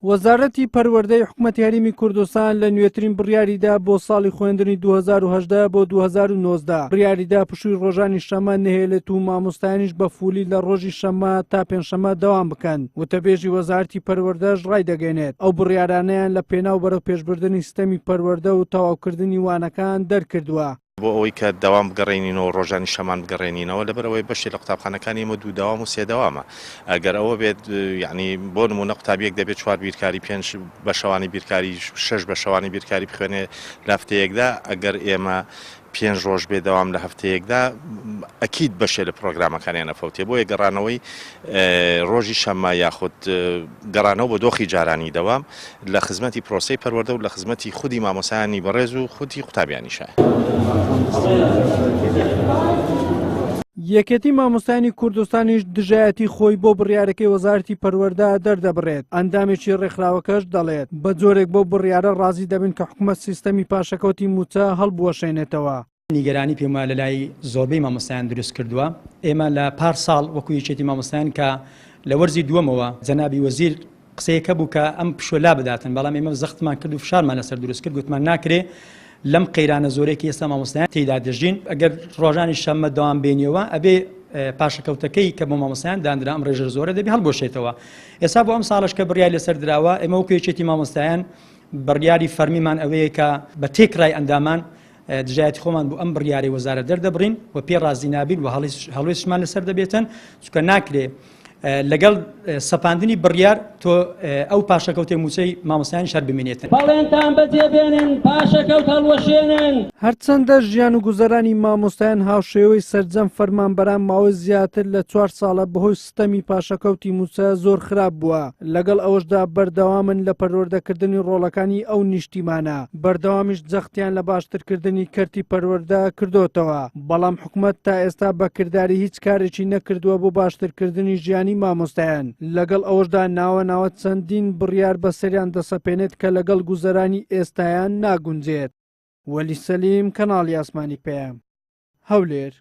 وەزارەتی پەروەردەی حکوومەتی هەرێمی کوردستان لە نوێترین بڕیاریدا بۆ ساڵی خوێندنی 2018 بۆ 2019 بڕیاریدا پشووی ڕۆژانی شەمە نەهێلێت و مامۆستایانیش بە فولی لە ڕۆژی شەمە تا پێنجشەمە دەوام بکەن. وتەبێژی وەزارەتی پەروەردەش ڕایدەگەێنێت ئەو بڕیارانەیان لە پێناو بەرەو پێشبردننی سیستەمی پەروەردە و تەواوکردنی وانەکان دەرکردووە. بۆ ئەوەی کە داوام بگەڕێنینەوە ڕۆژانی شەمان بگەڕێنینەوە لەبەرەوەی بەشی لە قوتابخانەکانی ئێمە 2 داوام و 3 داوامە. ئەگەر ئەوە بێت یعنی بۆ نمونە قوتابیەک دەبێت 4 بیرکاری 5 بە شەوانی بیرکاری 6 بە شەوانی بیرکاری بخوێنێ لە هەفتەیەکدا ئەگەر ئێمە 5 ڕۆژ بێ دەوام لە هەفتەیەکدا ئەکید بەشێ لە پرۆگرامەکانیان نەفەوتێ بۆیە گەڕانەوەی ڕۆژی شەمە یاخود گەڕانەوە بۆ دۆخی جارانی دەوام لە خزمەتی پرۆسەی پەروەردە و لە خزمەتی خودی مامۆسایانی بەڕێز و خودی قوتابیانیشە. یەکێتی مامۆستایانی کوردستانیش دژایەتی خۆی بۆ بڕیارەکەی وەزارەتی پەروەردە دەردەبڕێت. ئەندامێکی ڕێکخراوەکەش دەڵێت بە جۆرێک بۆ بڕیارە ڕازی دەبن کە حکوومەت سیستەمی پاشەکەوتی موچە هەڵبوەشێنێتەوە. نیگەرانی پێما لە لای زۆربەی مامۆستایان دروست کردووە. ئێمە لە پار ساڵ وەکو یەکێتی مامۆستایان کە لە وەرزی دووەمەوە جەنابی وەزیر قسەیەکە بوو کە ئەم پشولا بداتن، بەڵام ئێمە زەختمان کرد و فشارمان لەسەر دروست کرد، گوتمان ناکرێ لەم قەیرانە زۆرێکی ئێستا مامۆستایان تێیدا دەژین ئەگەر ڕۆژانی شەممە دەوام بێنیەوە ئەبێ پاشەکەوتەکەی کە بۆ مامۆستایان دانرا ئەم ڕێژە زۆرە دەبێ هەڵبۆشێتەوە. ئێستا بۆ ئەم ساڵش کە بڕیای لەسەر دراوە ئێمە وەکو یەکێتی مامۆستایان بڕیاری فەرمیمان ئەوەیە کە بە تێکڕای ئەندامان دژایەتی خۆمان بۆ ئەم بڕیاری وەزارە دەردەبڕین و پێ ڕازی نابین و هەڵوێستمان لەسەر دەبێتن چونکە ناکرێ لەگەڵ سەپاندنی بڕیار تۆ ئەو پاشەکەوتێ موچەی مامۆستایان شەر بمێنێتن. بەڵێنتان بەجێبێنن پاشەکەوت هەڵوەشێنن. هەرچەندە ژیان و گوزەرانی مامۆستایان هاوشێوەی سەرجەم فەرمانبەران ماوەی زیاتر لە 4 ساڵە بەهۆی سیستەمی پاشەکەوتی موچە زۆر خراپ بووە. لەگەڵ ئەوەشدا بەردەوامن لە پەروەردەکردنی ڕۆڵەکانی ئەو نیشتیمانە. بەردەوامیش جەختیان لە باشترکردنی کەرتی پەروەردە کردوتەوە. بەڵام حکوومەت تا ئێستا بەکردداری هیچ کارێکی نەکردووە بۆ باشترکردنی ژیانی مامۆستایان. لەگەڵ ئەوەشدا ناوە چەندین بڕیار بەسەریان دەسەپێنێت کە لەگەڵ گوزەرانی ئێستایان ناگونجێت. وەلی سەلیم، کەناڵی ئاسمانی پێم، هەولێر.